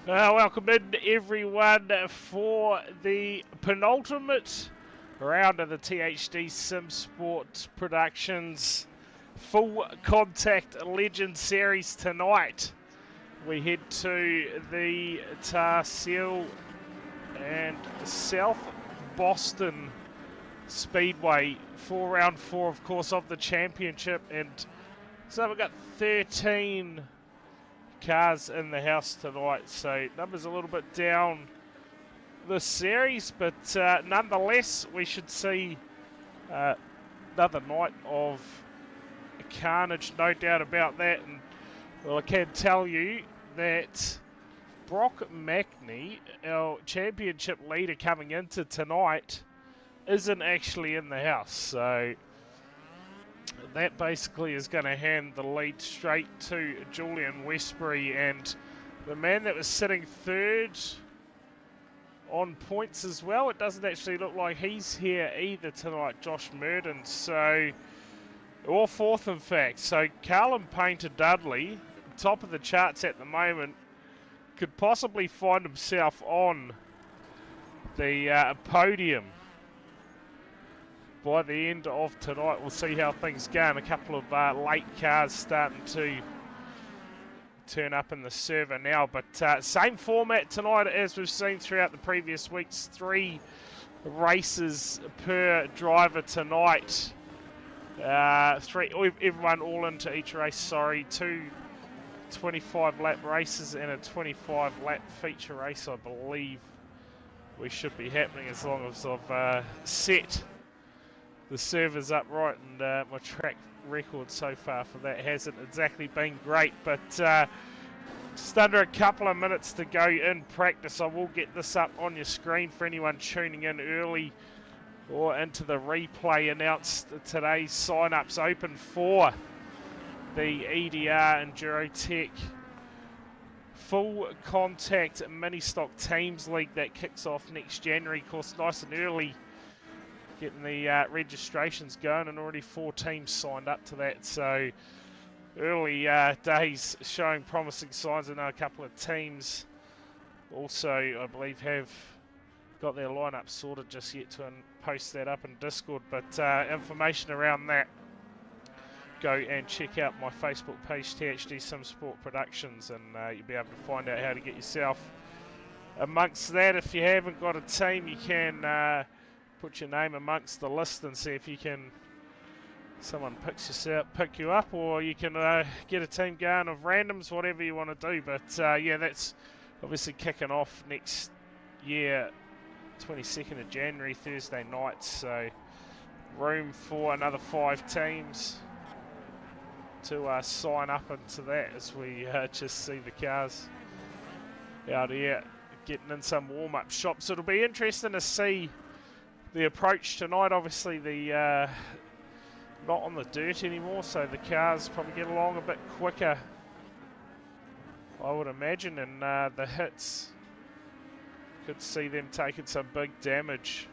Welcome in everyone for the penultimate round of the THD Simsports Productions Full Contact Legend Series tonight. We head to the Tarsiel and South Boston Speedway for round 4, of course, of the championship. And so we've got 13 cars in the house tonight, so numbers a little bit down the series, but nonetheless we should see another night of carnage, no doubt about that. And well, I can tell you that Brock Mackney, our championship leader coming into tonight, isn't actually in the house, so that basically is going to hand the lead straight to Julian Westbury, and the man that was sitting third on points as well, it doesn't actually look like he's here either tonight, Josh Murden, so, or fourth in fact. So Carlin Painter-Dudley, top of the charts at the moment, could possibly find himself on the podium by the end of tonight. We'll see how things go. And a couple of late cars starting to turn up in the server now. But same format tonight as we've seen throughout the previous weeks. 3 races per driver tonight. Everyone all into each race, sorry. 2 25 lap races and a 25 lap feature race, I believe we should be happening, as long as I've set the server's up right, and my track record so far for that hasn't exactly been great, but just under a couple of minutes to go in practice. I will get this up on your screen for anyone tuning in early or into the replay. Announced today's sign-ups open for the EDR Endurotech Full Contact Mini Stock Teams League that kicks off next January. Of course, nice and early getting the registrations going, and already 4 teams signed up to that, so early days showing promising signs. I know a couple of teams also, I believe, have got their lineup sorted, just yet to post that up in Discord, but information around that, go and check out my Facebook page, THD Simsports Productions, and you'll be able to find out how to get yourself amongst that. If you haven't got a team, you can put your name amongst the list and see if you can, someone pick you up, or you can get a team going of randoms, whatever you want to do. But yeah, that's obviously kicking off next year, 22nd of January, Thursday night, so room for another 5 teams to sign up into that, as we just see the cars out here getting in some warm-up shops. So it'll be interesting to see the approach tonight. Obviously the not on the dirt anymore, so the cars probably get along a bit quicker, I would imagine, and the hits, could see them taking some big damage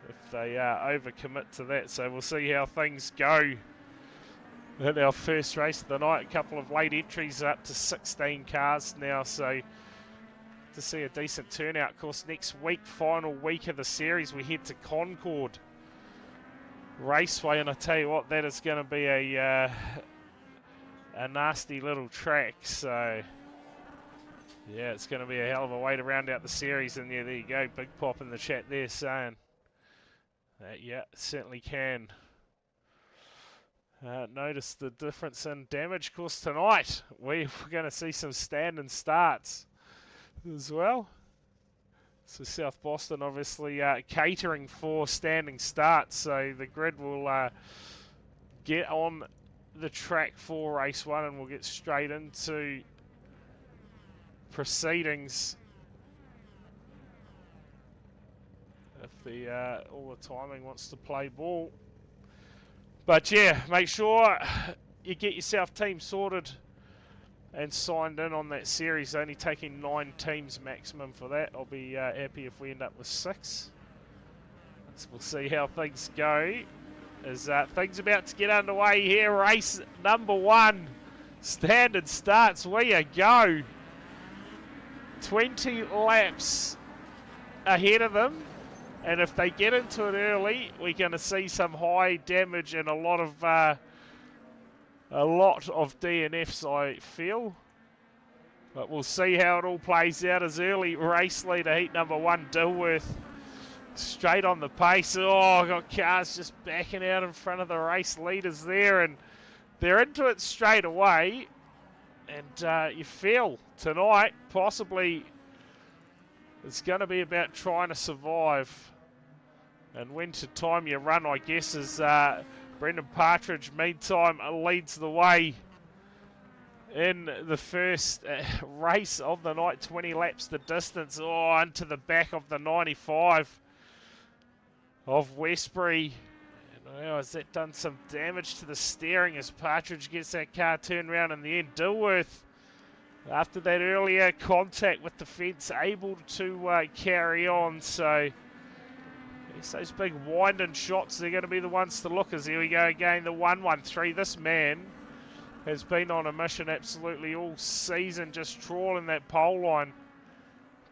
if they overcommit to that. So we'll see how things go in our first race of the night. A couple of late entries, up to 16 cars now, so to see a decent turnout. Of course, next week, final week of the series, we head to Concord Raceway, and I tell you what, that is going to be a nasty little track. So yeah, it's going to be a hell of a way to round out the series. And yeah, there you go, Big Pop in the chat there saying that, yeah, certainly can notice the difference in damage. Of course, tonight we're going to see some standing starts as well. So South Boston obviously catering for standing starts, so the grid will get on the track for race 1, and we'll get straight into proceedings if the all the timing wants to play ball. But yeah, make sure you get yourself team sorted and signed in on that series. Only taking 9 teams maximum for that. I'll be happy if we end up with 6. So we'll see how things go, as things about to get underway here. Race number 1, standard starts. Where you go. 20 laps ahead of them, and if they get into it early, we're going to see some high damage and a lot of DNFs, I feel. But we'll see how it all plays out as early race leader, heat number 1, Dilworth, straight on the pace. Oh, got cars just backing out in front of the race leaders there, and they're into it straight away. And you feel tonight, possibly, it's going to be about trying to survive. And when to time your run, I guess, as Brendan Partridge, meantime, leads the way in the first race of the night. 20 laps the distance. Oh, into the back of the 95 of Westbury. And well, has that done some damage to the steering as Partridge gets that car turned around in the end? Dilworth, after that earlier contact with the fence, able to carry on. So it's those big winding shots, they're going to be the ones to look as. Here we go again, the 113. This man has been on a mission absolutely all season, just trawling that pole line,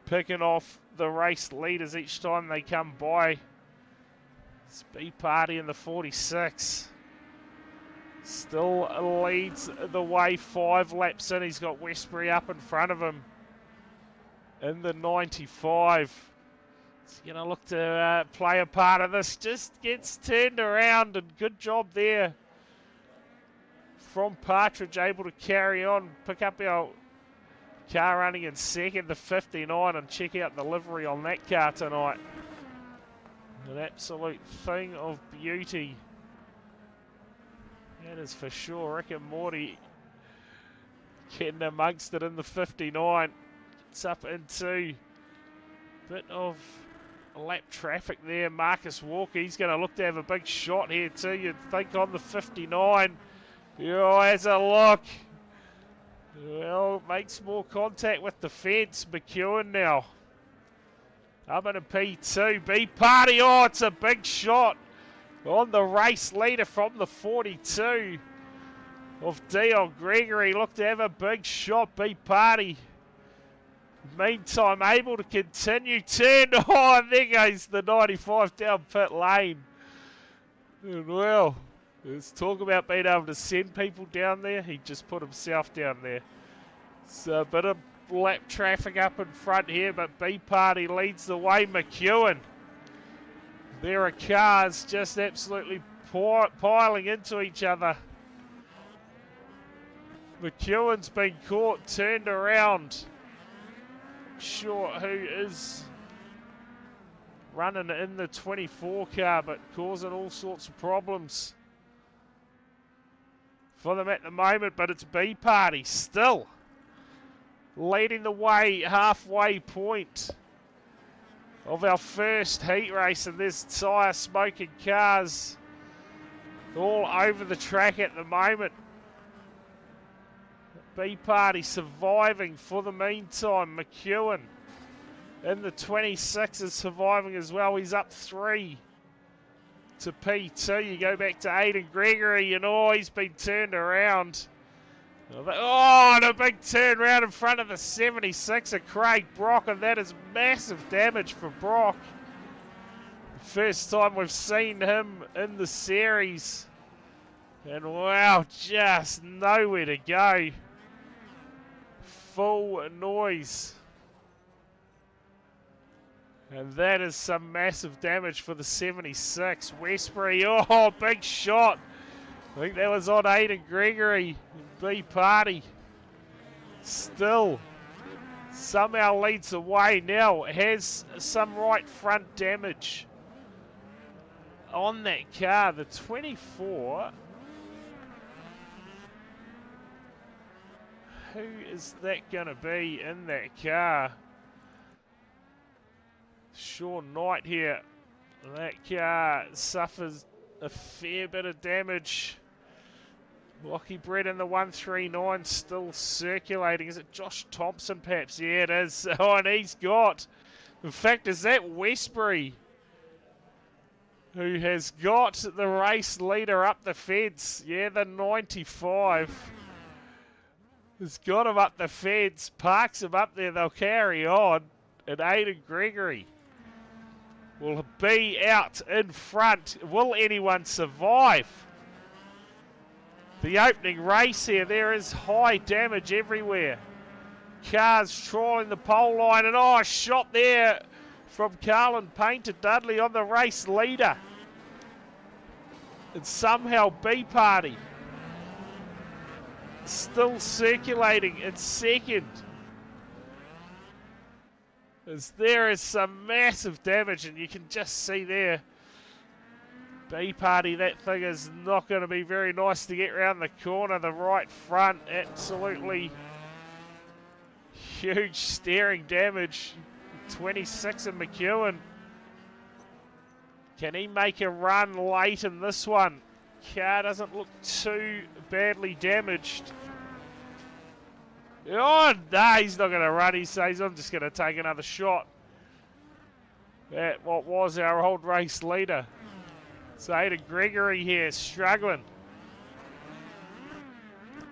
picking off the race leaders each time they come by. Speed Party in the 46 still leads the way 5 laps in. He's got Westbury up in front of him in the 95. He's going to look to play a part of this. Just gets turned around, and good job there from Partridge, able to carry on, pick up our car running in second, the 59, and check out the livery on that car tonight. An absolute thing of beauty. That is for sure. Rick and Morty getting amongst it in the 59. It's up into a bit of lap traffic there. Marcus Walker, he's going to look to have a big shot here too, you'd think, on the 59. Oh, has a look. Well, makes more contact with the fence. McEwen now up in a P2. B Party, oh, it's a big shot on the race leader from the 42 of Dion Gregory. Look to have a big shot, B Party. Meantime, able to continue. Turn, oh, and there goes the 95 down pit lane. And well, let's talk about being able to send people down there. He just put himself down there. So a bit of lap traffic up in front here, but B Party leads the way. McEwen, there are cars just absolutely piling into each other. McEwen's been caught, turned around. Sure who is running in the 24 car, but causing all sorts of problems for them at the moment. But it's B Party still leading the way, halfway point of our first heat race, and there's tyre smoking cars all over the track at the moment. B Party surviving for the meantime. McEwen in the 26 is surviving as well. He's up 3 to P2. You go back to Aiden Gregory, and oh, he's been turned around. Oh, and a big turn round in front of the 76 of Craig Brock, and that is massive damage for Brock. First time we've seen him in the series. And wow, just nowhere to go. Full noise. And that is some massive damage for the 76. Westbury, oh, big shot. I think that was on Aiden Gregory. B Party still somehow leads the way. Now has some right front damage on that car. The 24. Who is that going to be in that car? Sean Knight here. That car suffers a fair bit of damage. Lockie Brett in the 139 still circulating. Is it Josh Thompson perhaps? Yeah, it is. Oh, and he's got, in fact, is that Westbury who has got the race leader up the fence? Yeah, the 95. has got him up the fence, parks him up there, they'll carry on. And Aiden Gregory will be out in front. Will anyone survive the opening race here? There is high damage everywhere. Cars trawling the pole line, and a shot there from Carlin Painter Dudley on the race leader. And somehow B-Party still circulating in second. As there is some massive damage, and you can just see there, B-Party, that thing is not going to be very nice to get around the corner. The right front, absolutely huge steering damage. 26 in McEwen. Can he make a run late in this one? Car doesn't look too badly damaged. Oh, no, he's not going to run. He says, I'm just going to take another shot at what was our old race leader. So Aiden Gregory here struggling.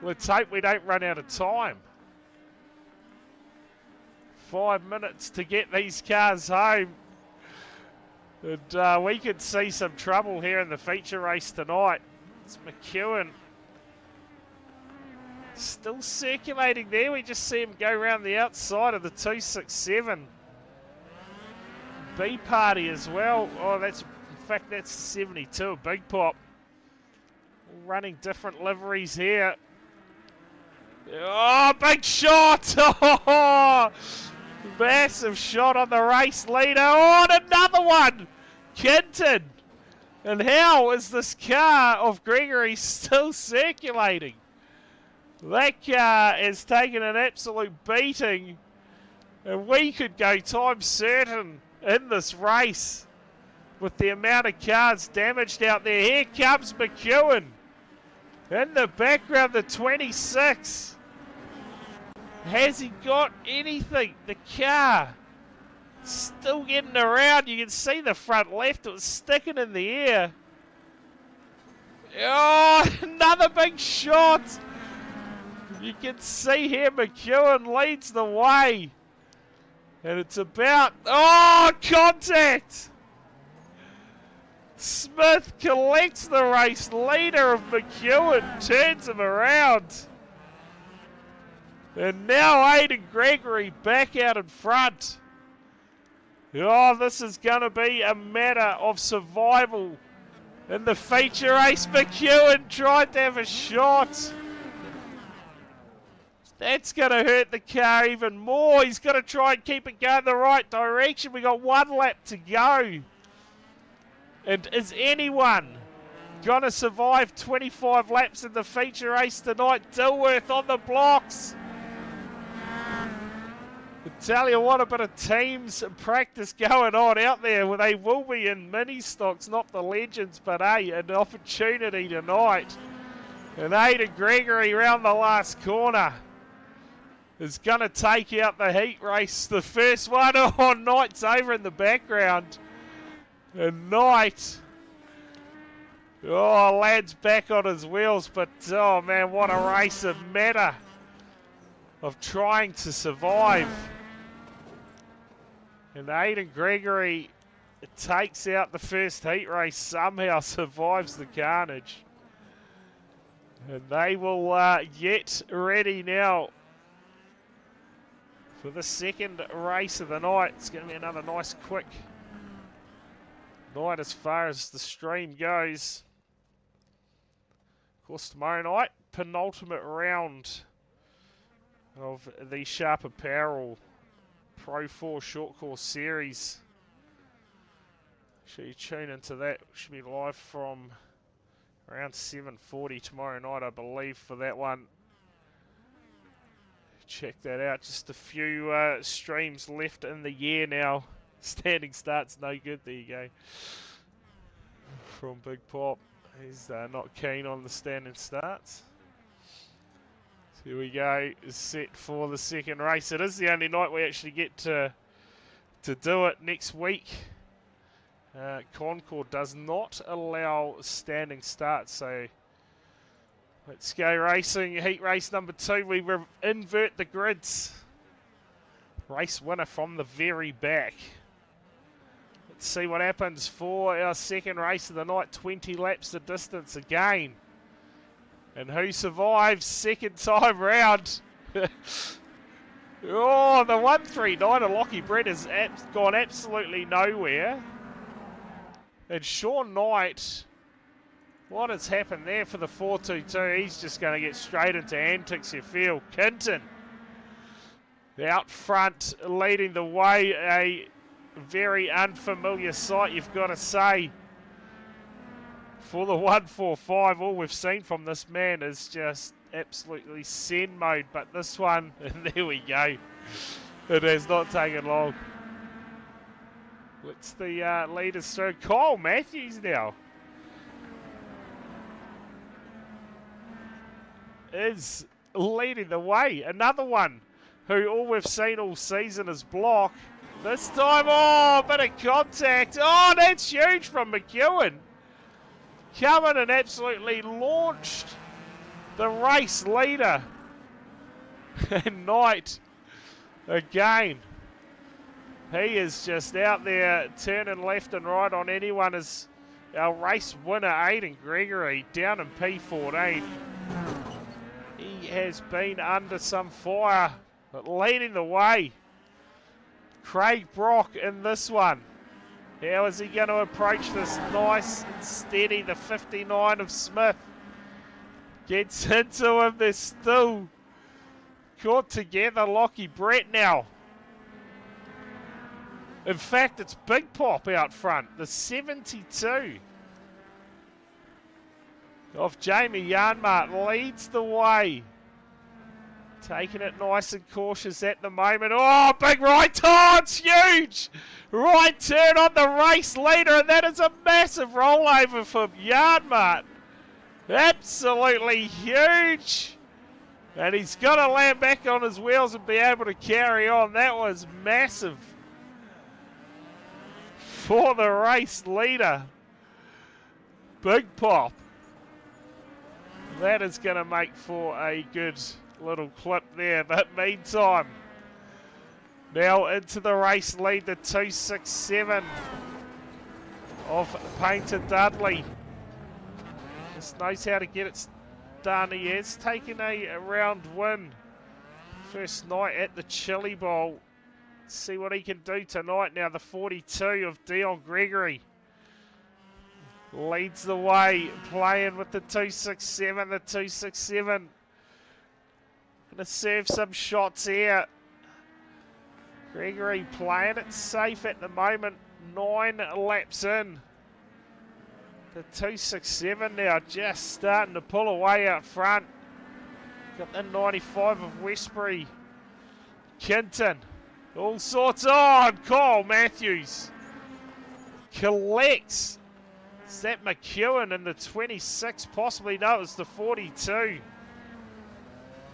Let's hope we don't run out of time. 5 minutes to get these cars home. And we could see some trouble here in the feature race tonight. It's McEwen still circulating there. We just see him go around the outside of the 267. B-Party as well. Oh, that's, in fact, that's 72, a big pop. Running different liveries here. Oh, big shot! Oh, massive shot on the race leader. Oh, and another one! Kenton! And how is this car of Gregory still circulating? That car has taken an absolute beating. And we could go time certain in this race with the amount of cars damaged out there. Here comes McEwen. In the background, the 26. Has he got anything? The car still getting around. You can see the front left. It was sticking in the air. Oh, another big shot. You can see here McEwen leads the way. And it's about... Oh, contact! Smith collects the race leader of McEwen. Turns him around. And now Aiden Gregory back out in front. Oh, this is going to be a matter of survival in the feature race. McEwen tried to have a shot. That's going to hurt the car even more. He's got to try and keep it going the right direction. We got 1 lap to go. And is anyone going to survive 25 laps in the feature race tonight? Dilworth on the blocks. I tell you what, a bit of teams practice going on out there where they will be in mini stocks, not the legends, but an opportunity tonight. And Aiden Gregory round the last corner is going to take out the heat race. The first one, oh, Knight's over in the background. And Knight, oh, lad's back on his wheels, but oh man, what a race, a matter of trying to survive. And Aiden Gregory takes out the first heat race, somehow survives the carnage. And they will get ready now for the second race of the night. It's going to be another nice quick night as far as the stream goes. Of course, tomorrow night, penultimate round of the Sharp Apparel Pro 4 Short Course Series. So you tune into that. Should be live from around 7:40 tomorrow night, I believe, for that one. Check that out. Just a few streams left in the year now. Standing start's no good. There you go. From Big Pop. He's not keen on the standing starts. So here we go. Set for the second race. It is the only night we actually get to do it next week. Concord does not allow standing starts, so Let's go racing. Heat race number 2. We invert the grids. Race winner from the very back. Let's see what happens for our second race of the night. 20 laps the distance again. And who survives second time round? Oh, the 139 of Lockie Brett has gone absolutely nowhere. And Sean Knight, what has happened there for the 422? He's just going to get straight into antics, you feel. Kinton out front, leading the way. A very unfamiliar sight, you've got to say. For the 145, all we've seen from this man is just absolutely send mode. But this one, and there we go. It has not taken long. Let's the leaders through. Kyle Matthews now is leading the way. Another one who all we've seen all season is block. This time, oh, bit of contact. Oh, that's huge from McEwen. Coming and absolutely launched the race leader. And Knight again. He is just out there turning left and right on anyone. As our race winner, Aiden Gregory, down in P14. He has been under some fire, but leading the way. Craig Brock in this one. How is he going to approach this? Nice and steady. The 59 of Smith gets into him. They're still caught together. Lockie Brett now. In fact, it's Big Pop out front. The 72 of Jamie Yarnmart leads the way. Taking it nice and cautious at the moment. Oh, big right. Oh, it's huge. Right turn on the race leader, and that is a massive rollover from Yarnmart. Absolutely huge. And he's got to land back on his wheels and be able to carry on. That was massive for the race leader. Big Pop. That is going to make for a good little clip there. But meantime, now into the race lead, the 267 of Painter Dudley. Just knows how to get it done. He has taken a round win first night at the Chili Bowl. Let's see what he can do tonight. Now the 42 of Dion Gregory leads the way, playing with the 267. The 267 going to serve some shots here. Gregory playing it safe at the moment. 9 laps in. The 267 now just starting to pull away out front. Got the 95 of Westbury. Kinton. All sorts on. Kyle Matthews collects. Is that McEwen in the 26? Possibly. No, it's the 42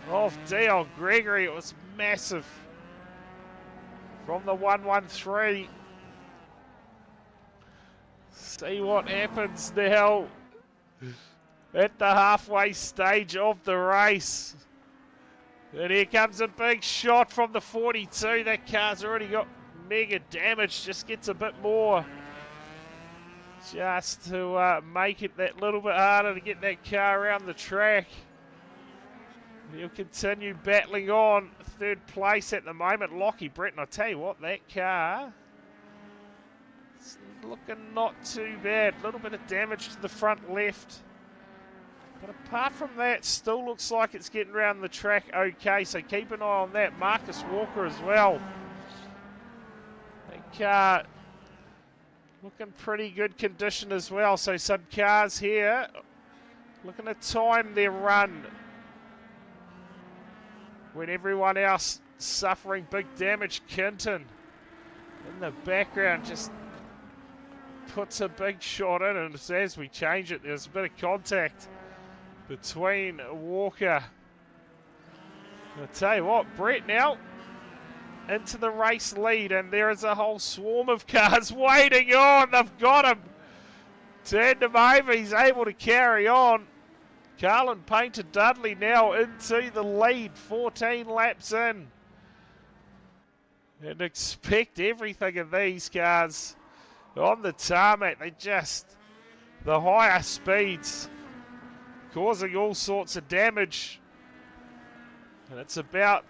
of Dion Gregory. It was massive from the 113. See what happens now at the halfway stage of the race. And here comes a big shot from the 42. That car's already got mega damage. Just gets a bit more. Just to make it that little bit harder to get that car around the track. He'll continue battling on. Third place at the moment, Lockie Brett. And I tell you what, that car is looking not too bad. A little bit of damage to the front left. But apart from that, still looks like it's getting around the track okay. So keep an eye on that. Marcus Walker as well. That car looking pretty good condition as well. So some cars here looking to time their run when everyone else suffering big damage. Kinton in the background just puts a big shot in, and as we change it, there's a bit of contact between Walker. I'll tell you what, Brett now into the race lead, and there is a whole swarm of cars waiting on. They've got him. Turned him over. He's able to carry on. Carlin Painter Dudley now into the lead, 14 laps in. And expect everything of these cars on the tarmac. They just, the higher speeds, causing all sorts of damage. And it's about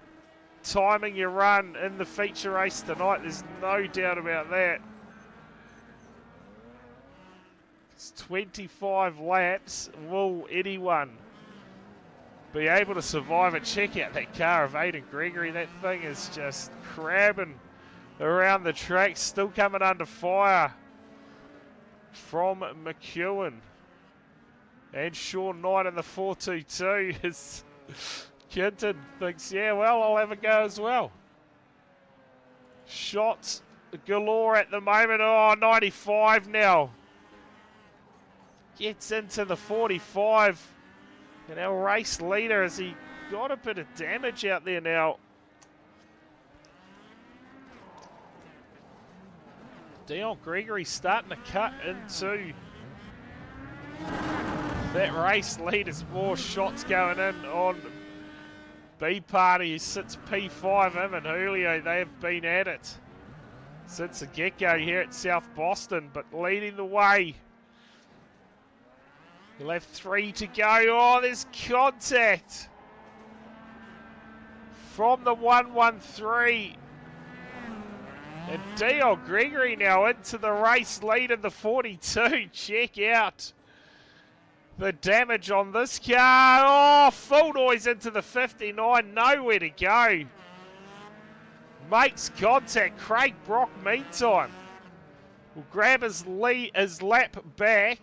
timing your run in the feature race tonight. There's no doubt about that. It's 25 laps. Will anyone be able to survive it? Check out that car of Aidan Gregory. That thing is just crabbing around the track. Still coming under fire from McEwen. And Sean Knight in the 422 is... Kinton thinks, yeah, well, I'll have a go as well. Shots galore at the moment. Oh, 95 now. Gets into the 45. And our race leader, has he got a bit of damage out there now? Dion Gregory starting to cut into that race lead as more shots going in on B Party. Who sits P5. Him and Julio, they have been at it since the get-go here at South Boston, but leading the way. He'll have 3 to go. Oh, there's contact from the 113. And Dion Gregory now into the race lead in the 42. Check out the damage on this car. Oh, full noise into the 59. Nowhere to go. Makes contact. Craig Brock, meantime, will grab his lap back.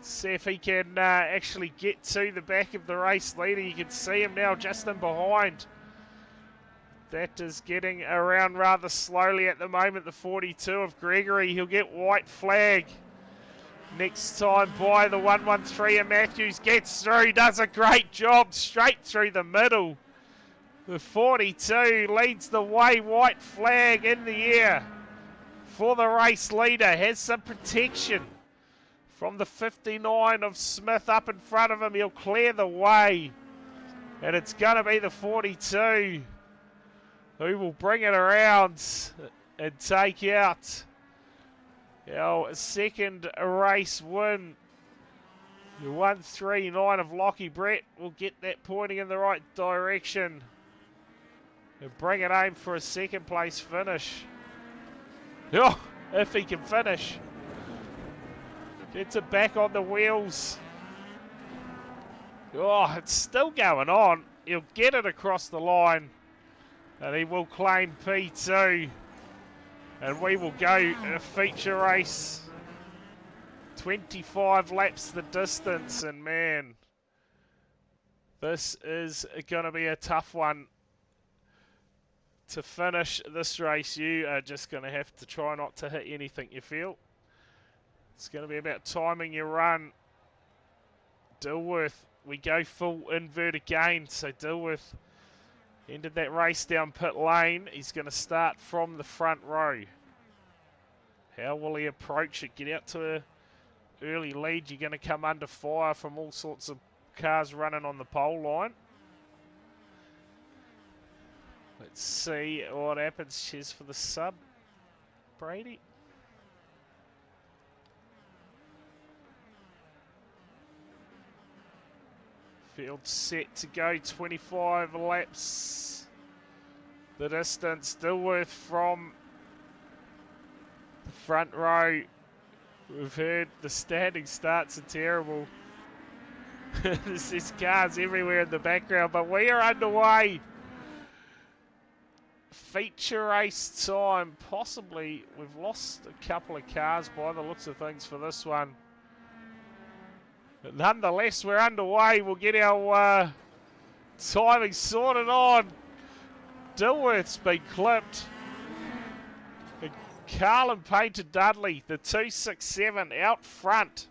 See if he can actually get to the back of the race leader. You can see him now just in behind. That is getting around rather slowly at the moment. The 42 of Gregory. He'll get white flag next time by the 113 and Matthews gets through. Does a great job straight through the middle. The 42 leads the way. White flag in the air for the race leader. Has some protection from the 59 of Smith up in front of him. He'll clear the way. And it's going to be the 42 who will bring it around and take out our second race win. The 139 of Lockie Brett will get that pointing in the right direction and bring it home for a second place finish. Oh, if he can finish. Gets it back on the wheels. Oh, it's still going on. He'll get it across the line. And he will claim P2. And we will go a feature race. 25 laps the distance. And man, this is going to be a tough one to finish this race. You are just going to have to try not to hit anything you feel. It's going to be about timing your run. Dilworth, we go full invert again. So Dilworth ended that race down pit lane. He's going to start from the front row. How will he approach it? Get out to an early lead. You're going to come under fire from all sorts of cars running on the pole line. Let's see what happens. Cheers for the sub, Brady. Field set to go, 25 laps. The distance, Dilworth from the front row. We've heard the standing starts are terrible. There's cars everywhere in the background, but we are underway. Feature race time, possibly. We've lost a couple of cars by the looks of things for this one. But nonetheless, we're underway. We'll get our timing sorted on. Dilworth's been clipped. And Carlin Painter Dudley, the 267 out front,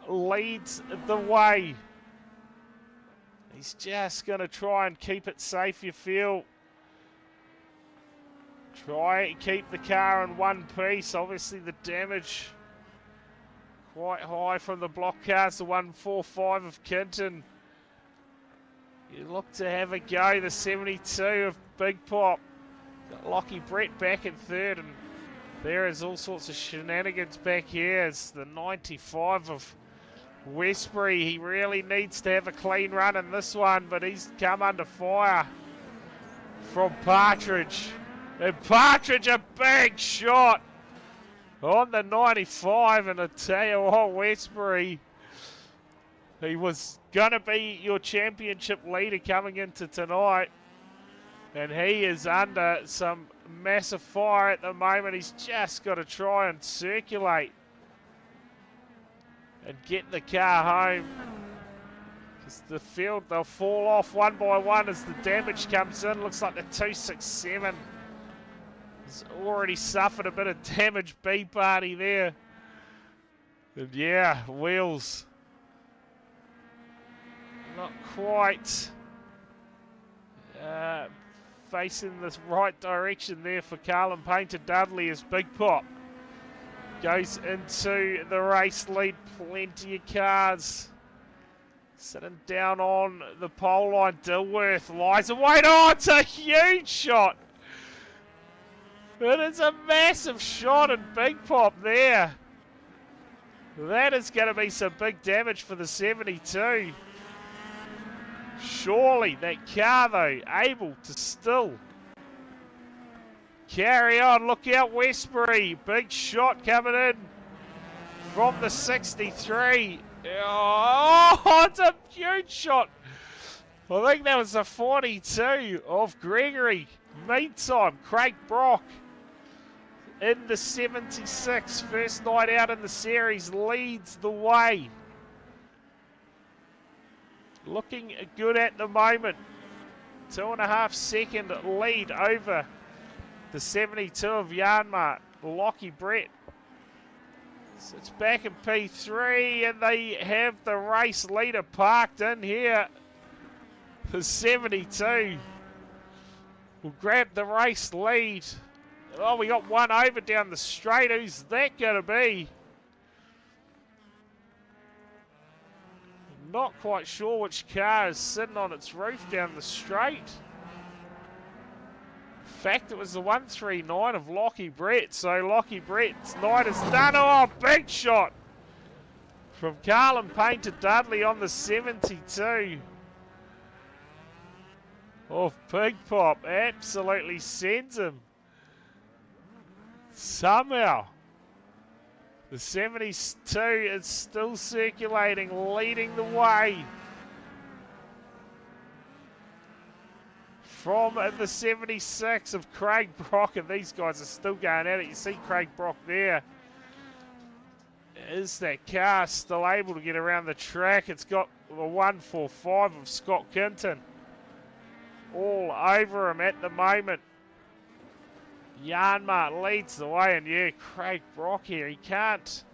leads the way. He's just going to try and keep it safe, you feel. Try and keep the car in one piece. Obviously, the damage Quite high from the block cars, the 145 of Kinton. You look to have a go, the 72 of Big Pop. Got Lockie Brett back in third, and there is all sorts of shenanigans back here. It's the 95 of Westbury. He really needs to have a clean run in this one, but he's come under fire from Partridge. And Partridge, a big shot on the 95, and I tell you what, Westbury, he was going to be your championship leader coming into tonight, and he is under some massive fire at the moment. He's just got to try and circulate and get the car home, because the field, they'll fall off one by one as the damage comes in. Looks like the 267 has already suffered a bit of damage. B party there, and yeah, wheels not quite facing the right direction there for Carlin Painter Dudley as Big Pop goes into the race lead. Plenty of cars sitting down on the pole line. Dilworth lies away. Oh, it's a huge shot. It is a massive shot, and Big Pop there. That is going to be some big damage for the 72. Surely that car, though, able to still carry on. Look out, Westbury. Big shot coming in from the 63. Oh, it's a huge shot. I think that was the 42 of Gregory. Meantime, Craig Brock in the 76. First night out in the series, leads the way. Looking good at the moment. 2.5 second lead over the 72 of Yanmar. Lockie Brett sits back in P3, and they have the race leader parked in here. The 72 will grab the race lead. Oh, we got one over down the straight. Who's that going to be? Not quite sure which car is sitting on its roof down the straight. In fact, it was the 139 of Lockie Brett. So Lockie Brett's night is done. Oh, big shot from Carlin Painter Dudley on the 72. Oh, Big Pop absolutely sends him. Somehow the 72 is still circulating, leading the way from the 76 of Craig Brock, and these guys are still going at it. You see Craig Brock there. Is that car still able to get around the track? It's got the 145 of Scott Kinton all over him at the moment. Yanmar leads the way, and yeah, Craig Brock here, he can't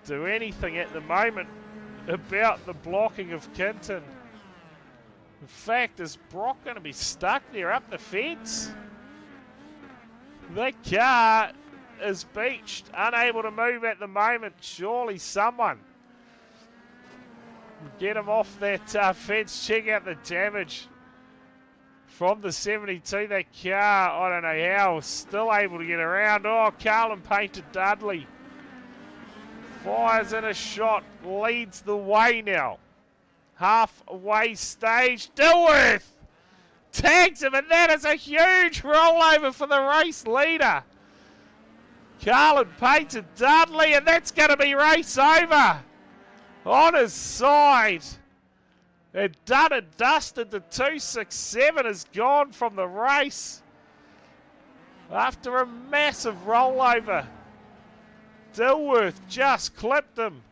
do anything at the moment about the blocking of Kinton. In fact, is Brock going to be stuck there up the fence? The car is beached, unable to move at the moment. Surely someone will get him off that fence. Check out the damage from the 72, that car, I don't know how, still able to get around. Oh, Carlin Painter Dudley fires in a shot, leads the way now. Halfway stage, Dilworth tags him, and that is a huge rollover for the race leader. Carlin Painter Dudley, and that's going to be race over. On his side. And done and dusted. The 267 is gone from the race after a massive rollover. Dilworth just clipped him,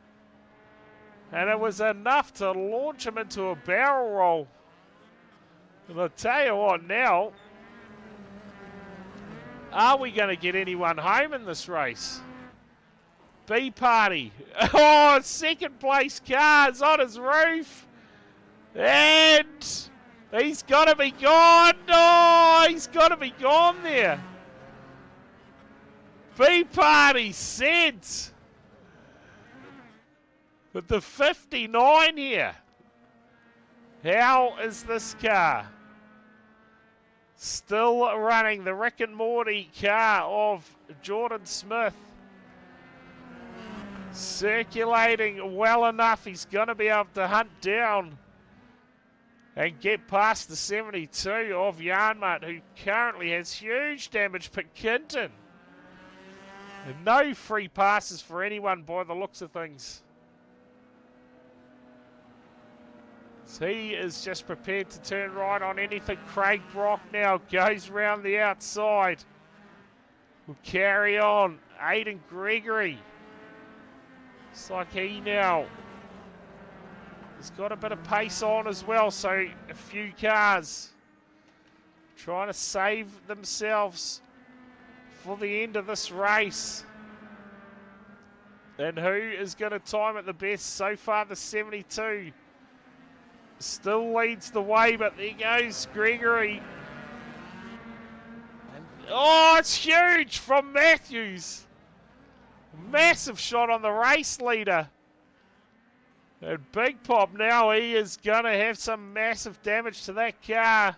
and it was enough to launch him into a barrel roll. And I'll tell you what now, are we going to get anyone home in this race? B Party. Oh, second place cars on his roof. And he's got to be gone. Oh, he's got to be gone there. B Party sent with the 59 here. How is this car still running? The Rick and Morty car of Jordan Smith. Circulating well enough. He's going to be able to hunt down and get past the 72 of Yarnmutt, who currently has huge damage. Kinton. No free passes for anyone by the looks of things. So he is just prepared to turn right on anything. Craig Brock now goes round the outside. Will carry on. Aidan Gregory. Looks like he now has got a bit of pace on as well. So a few cars trying to save themselves for the end of this race. And who is going to time it the best? So far the 72 still leads the way, but there goes Gregory. And, oh, it's huge from Matthews. Massive shot on the race leader. And Big Pop now, he is going to have some massive damage to that car.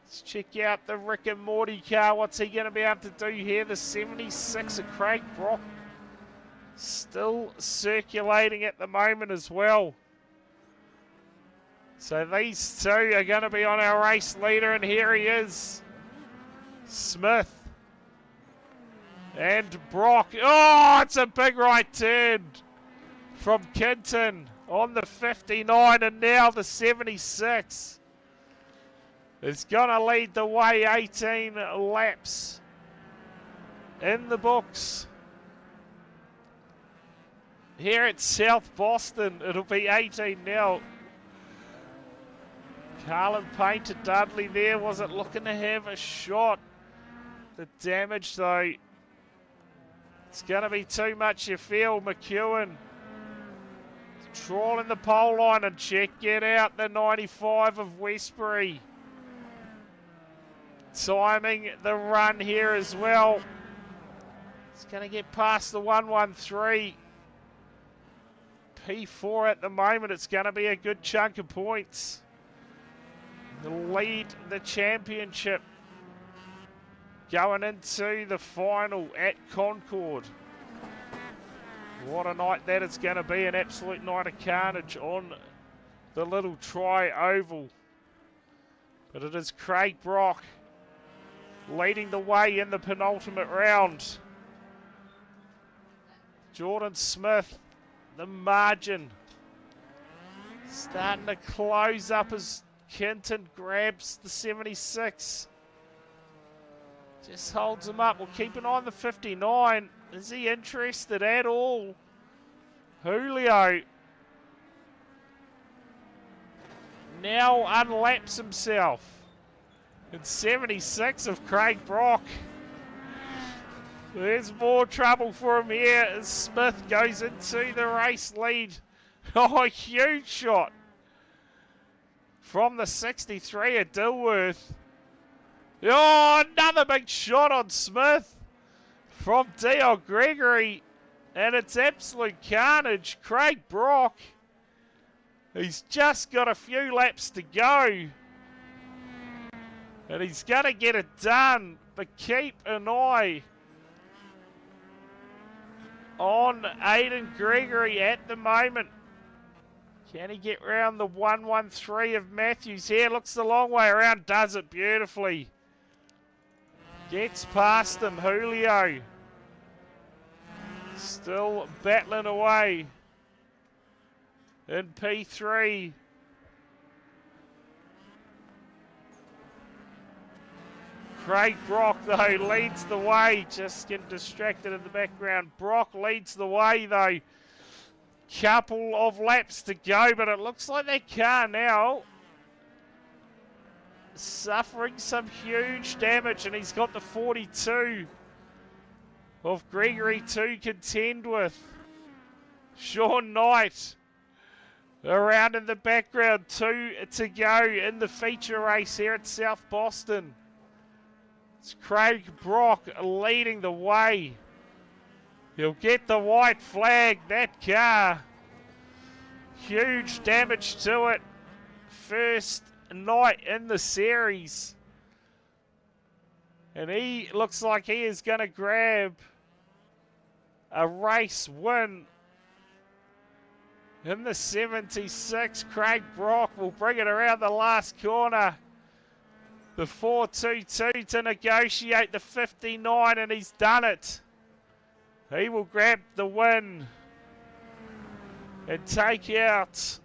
Let's check out the Rick and Morty car. What's he going to be able to do here? The 76 of Craig Brock still circulating at the moment as well. So these two are going to be on our race leader, and here he is. Smith and Brock. Oh, it's a big right turn from Kinton on the 59, and now the 76 is going to lead the way. 18 laps in the books. Here at South Boston, it'll be 18 now. Carlin Painter Dudley there, wasn't looking to have a shot. The damage though, it's going to be too much, you feel. McEwen trawling the pole line, and check it out, the 95 of Westbury. Timing the run here as well. It's going to get past the 113. P4 at the moment, it's going to be a good chunk of points. Lead the championship going into the final at Concord. What a night that is going to be, an absolute night of carnage on the little tri-oval. But it is Craig Brock leading the way in the penultimate round. Jordan Smith, the margin starting to close up as Kinton grabs the 76. Just holds him up. We'll keep an eye on the 59. Is he interested at all? Julio now unlaps himself. And 76 of Craig Brock. There's more trouble for him here as Smith goes into the race lead. Oh, a huge shot from the 63 of Dilworth. Oh, another big shot on Smith from D.L. Gregory. And it's absolute carnage. Craig Brock, he's just got a few laps to go. And he's going to get it done. But keep an eye on Aidan Gregory at the moment. Can he get round the 113 of Matthews here? Looks the long way around. Does it beautifully. Gets past him. Julio still battling away in P3. Craig Brock, though, leads the way. Just getting distracted in the background. Brock leads the way, though. Couple of laps to go, but it looks like that car now suffering some huge damage, and he's got the 42 of Gregory to contend with. Sean Knight around in the background, 2 to go in the feature race here at South Boston. It's Craig Brock leading the way. He'll get the white flag. That car Huge damage to it. First night in the series. And he looks like he is going to grab a race win. In the 76, Craig Brock will bring it around the last corner. The 4.22 to negotiate the 59, and he's done it. He will grab the win and take out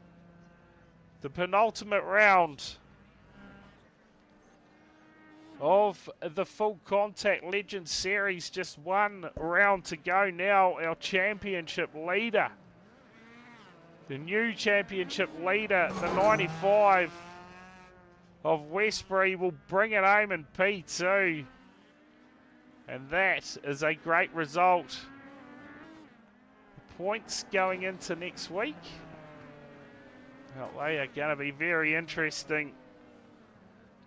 the penultimate round of the Full Contact Legends Series. Just one round to go now. Our championship leader, the new championship leader, the 95 of Westbury, will bring it home in P2. And that is a great result. The points going into next week, well, they are going to be very interesting,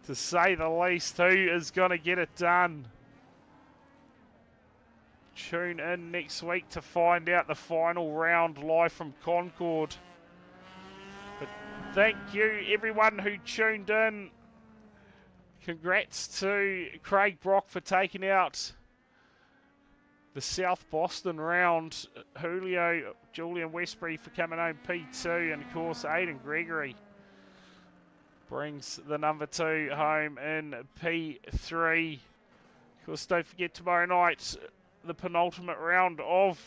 to say the least. Who is going to get it done? Tune in next week to find out the final round live from Concord. But thank you everyone who tuned in. Congrats to Craig Brock for taking out the South Boston round. Julio, Julian Westbury for coming home P2. And of course Aidan Gregory brings the number 2 home in P3. Of course, don't forget tomorrow night, the penultimate round of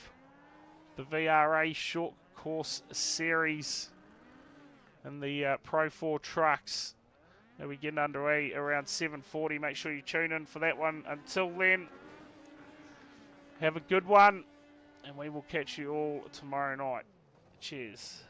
the VRA Short Course Series and the Pro 4 trucks. Now we're getting underway around 7:40. Make sure you tune in for that one. Until then, have a good one, and we will catch you all tomorrow night. Cheers.